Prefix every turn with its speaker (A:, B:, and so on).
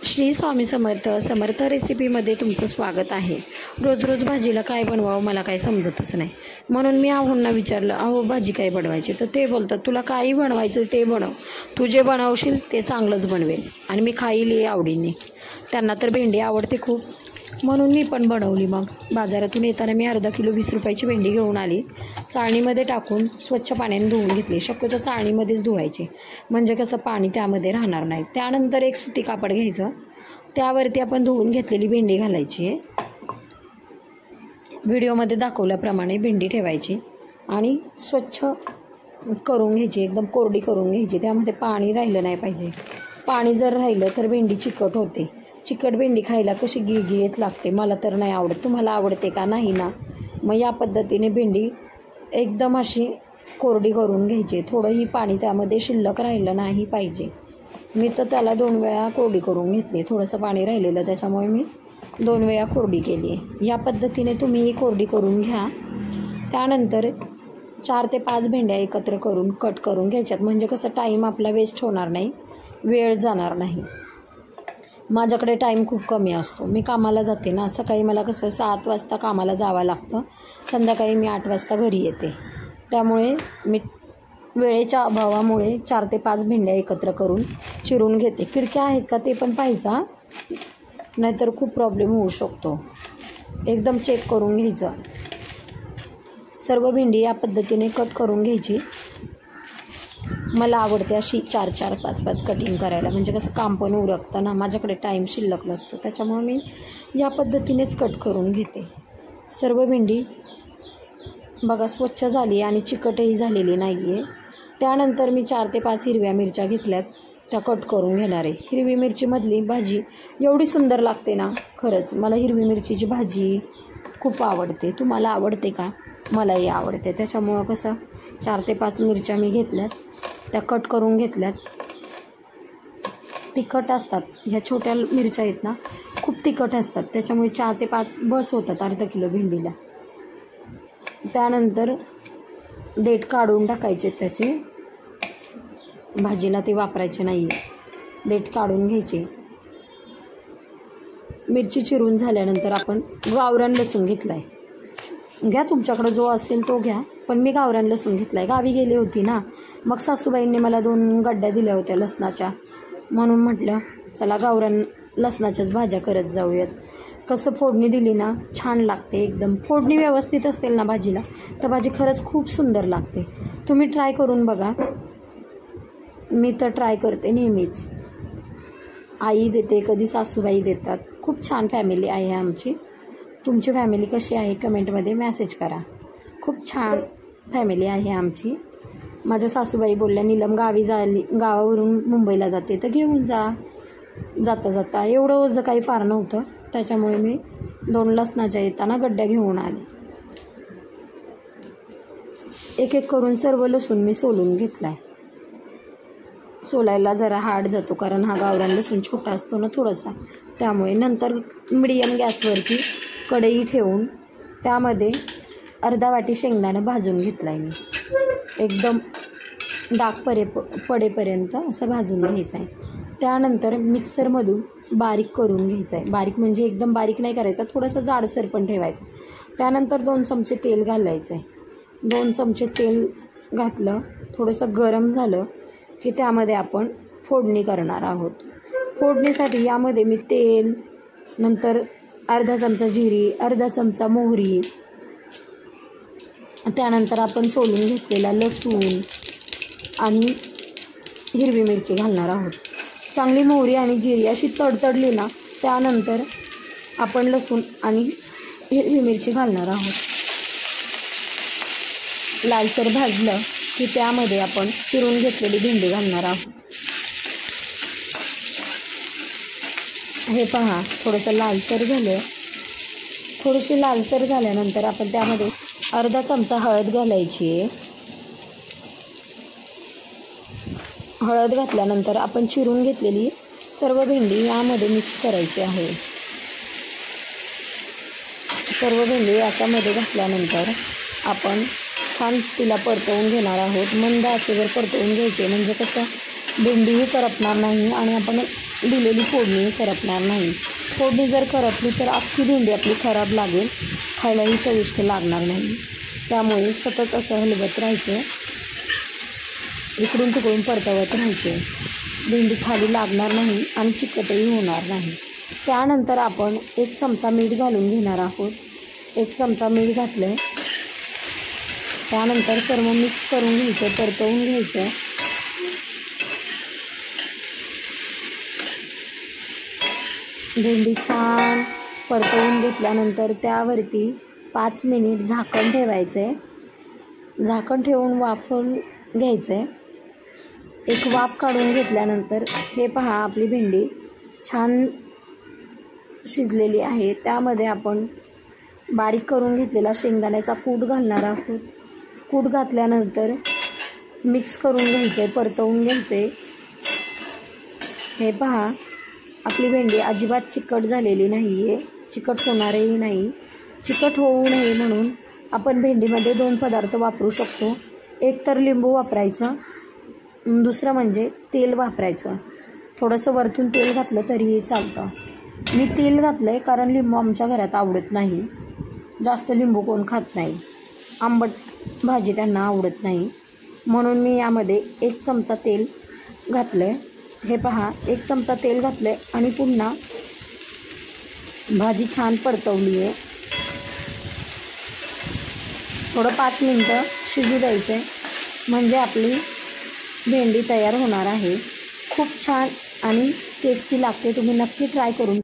A: श्री स्वामी समर्थ समर्थ रेसिपीमध्ये तुमचं स्वागत आहे। रोज रोज भाजीला काय बनवावं मला काही समजतच नाही, म्हणून मी आहोंना विचारलं, अहो भाजी काय बनवायची? तर ते बोलतात, तुला काही बनवायचं ते बनव, तू जे बनवशील ते चांगलंच बनवेल आणि मी खाईल आवडीने। त्यांना तर भेंडी आवडते खूप, म्हणून मी पण बनवली। मग बाजारातून येताना मी अर्धा किलो 20 रुपयाची भेंडी घेऊन आली। चाळणीमध्ये टाकून स्वच्छ पाण्याने धुवून घेतली। शक्यतो चाळणीमध्येच धुवायचे, म्हणजे कसं पाणी त्यामध्ये राहणार नाही। त्यानंतर एक सुती कापड घ्यायचं, त्यावरती आपण धुवून घेतलेली भेंडी घालायची आहे। व्हिडिओमध्ये दाखवल्याप्रमाणे भेंडी ठेवायची आणि स्वच्छ करून घ्यायची, एकदम कोरडी करून घ्यायची। त्यामध्ये पाणी राहिलं नाही पाहिजे। पाणी जर राहिलं तर भेंडी चिकट होते। चिकट भेंडी खायला कशी गिळगिळीत लागते, मला तर नाही आवडत। तुम्हाला आवडते का? नाही ना? मग या पद्धतीने भेंडी एकदम अशी कोरडी करून घ्यायची। थोडंही पाणी त्यामध्ये शिल्लक राहिलं नाही पाहिजे। मी तर त्याला 2 वेळा कोरडी करून घेतली। थोडंसं पाणी राहिलेलं, त्याच्यामुळे मी 2 वेळा कोरडी केली आहे। या पद्धतीने तुम्ही कोरडी करून घ्या। त्यानंतर 4 ते 5 भेंड्या एकत्र करून कट करून घ्यायच्यात, म्हणजे कसं टाईम आपला वेस्ट होणार नाही, वेळ जाणार नाही। माझ्याकडे टाईम खूप कमी असतो, मी कामाला जाते ना। सकाळी मला कसं 7 वाजता कामाला जावं लागतं, संध्याकाळी मी 8 वाजता घरी येते। त्यामुळे मी वेळेच्या अभावामुळे 4 ते 5 भेंड्या एकत्र करून चिरून घेते। खिडक्या आहेत का ते पण पाहायचा, नाहीतर खूप प्रॉब्लेम होऊ शकतो। एकदम चेक करून घ्यायचं। सर्व भेंडी या पद्धतीने कट करून घ्यायची। मला आवडते अशी 4-4, 5-5 कटिंग करायला, म्हणजे कसं काम पण उरकतं ना। माझ्याकडे टाईम शिल्लक नसतो, त्याच्यामुळे मी या पद्धतीनेच कट करून घेते। सर्व भेंडी बघा स्वच्छ झाली आणि चिकटही झालेली नाही आहे। त्यानंतर मी 4 ते 5 हिरव्या मिरच्या घेतल्यात, त्या कट करून घेणार आहे। हिरवी मिरचीमधली भाजी एवढी सुंदर लागते ना, खरंच मला हिरवी मिरचीची भाजी खूप आवडते। तुम्हाला आवडते का? मलाही आवडते। त्याच्यामुळं कसं 4 ते 5 मिरच्या मी घेतल्यात, त्या कट करून घेतल्यात। तिखट असतात ह्या छोट्या मिरच्या आहेत ना, खूप तिखट असतात, त्याच्यामुळे 4 ते 5 बस होतात अर्धा किलो भेंडीला। त्यानंतर देठ काढून टाकायचे त्याचे, भाजीला ते वापरायचे नाही आहे। देठ काढून घ्यायचे। मिरची चिरून झाल्यानंतर आपण गावरान लसूण घेतला आहे, घ्या तुमच्याकडं जो असेल तो घ्या, पण मी गावरान लसूण घेतला आहे। गावी गेली होती ना, मग सासूबाईंनी मला 2 गड्ड्या दिल्या होत्या लसणाच्या, म्हणून म्हटलं चला गावरान लसणाच्याच भाज्या करत जाऊयात। कसं फोडणी दिली ना छान लागते एकदम। फोडणी व्यवस्थित असेल ना भाजीला, तर भाजी खरंच खूप सुंदर लागते। तुम्ही ट्राय करून बघा, मी तर ट्राय करते नेहमीच। आई देते, कधी सासूबाई देतात। खूप छान फॅमिली आहे आमची। तुमची फॅमिली कशी आहे कमेंटमध्ये मेसेज करा। खूप छान फॅमिली आहे आमची। माझ्या सासूबाई बोलल्या, नीलम गावी गावावरून मुंबईला जाते तर घेऊन जा। जाता जाता एवढं ओझं काही फार नव्हतं, त्याच्यामुळे मी 2 लसणाच्या येताना गड्ड्या घेऊन आले। एक एक करून सर्व लसूण मी सोलून घेतला आहे। सोलायला जरा हार्ड जातो, कारण हा गावरान लसूण छोटा असतो ना थोडासा, त्यामुळे। नंतर मिडियम गॅसवरती कढई ठेवून त्यामध्ये अर्धा वाटी शेंगदाणा भाजून घेतला आहे मी। एकदम डाग पडेपर्यंत असं भाजून घ्यायचं आहे। त्यानंतर मिक्सरमधून बारीक करून घ्यायचं आहे। बारीक म्हणजे एकदम बारीक नाही करायचा, थोडंसं जाडसर पण ठेवायचं। त्यानंतर 2 चमचे तेल घालायचं आहे। 2 चमचे तेल घातलं, थोडंसं गरम झालं की त्यामध्ये आपण फोडणी करणार आहोत। फोडणीसाठी यामध्ये मी तेल, नंतर अर्धा चमचा जिरी, अर्धा चमचा मोहरी, त्यानंतर आपण सोलून घेतलेला लसूण आणि हिरवी मिरची घालणार आहोत। चांगली मोहरी आणि जिरी अशी तडतडली ना, त्यानंतर आपण लसूण आणि हिरवी मिरची घालणार आहोत। लालसर भाजलं की त्यामध्ये आपण चिरून घेतलेली भेंडी घालणार आहोत। हे पहा, थोडंसं लालसर झालं। थोडीशी लालसर झाल्यानंतर आपण त्यामध्ये अर्धा चमचा हळद घालायची आहे। हळद घातल्यानंतर आपण चिरून घेतलेली सर्व भेंडी यामध्ये मिक्स करायची आहे। सर्व भेंडी याच्यामध्ये घातल्यानंतर आपण छान तिला परतवून घेणार आहोत। मंद आचेवर परतवून घ्यायचे, म्हणजे कसं भेंडीही करपणार नाही आणि आपण दिलेली फोडणी करपणार नाही. फोडणी जर करपली तर अख्खी भेंडी आपली खराब लागेल, खायलाही चविष्ट लागणार नाही. त्यामुळे सतत असं हलवत राहायचं, इकडून तिकडून परतवत राहायचे. भेंडी खाली लागणार नाही आणि चिकटही होणार नाही. त्यानंतर आपण 1 चमचा मीठ घालून घेणार आहोत. 1 चमचा मीठ घातलं आहे. त्यानंतर सर्व मिक्स करून घ्यायचं, परतवून घ्यायचं. भेंडी छान परतवून घेतल्यानंतर त्यावरती 5 मिनिट झाकण ठेवायचं आहे. झाकण ठेवून वाफवून घ्यायचं आहे. एक वाफ काढून घेतल्यानंतर हे पहा, आपली भेंडी छान शिजलेली आहे. त्यामध्ये आपण बारीक करून घेतलेला शेंगदाण्याचा कूट घालणार आहोत. कूट घातल्यानंतर मिक्स करून घ्यायचं आहे, परतवून घ्यायचं आहे. हे पहा, आपली भेंडी अजिबात चिकट झालेली नाही आहे, चिकट होणारही नाही. चिकट होऊ नये म्हणून आपण भेंडीमध्ये 2 पदार्थ वापरू शकतो. एक तर लिंबू वापरायचं, दुसरं म्हणजे तेल वापरायचं. थोडंसं वरतून तेल घातलं तरीही चालतं. मी तेल घातलं आहे कारण लिंबू आमच्या घरात आवडत नाही, जास्त लिंबू कोण खात नाही, आंबट भाजी त्यांना आवडत नाही, म्हणून मी यामध्ये 1 चमचा तेल घातलं आहे. हे पहा, 1 चमचा तेल घातलं आहे आणि पुन्हा भाजी छान परतवली आहे. थोडं 5 मिनटं शिजू द्यायचं आहे, म्हणजे आपली भेंडी तयार होणार आहे. खूप छान आणि टेस्टी लागते. तुम्ही नक्की ट्राय करून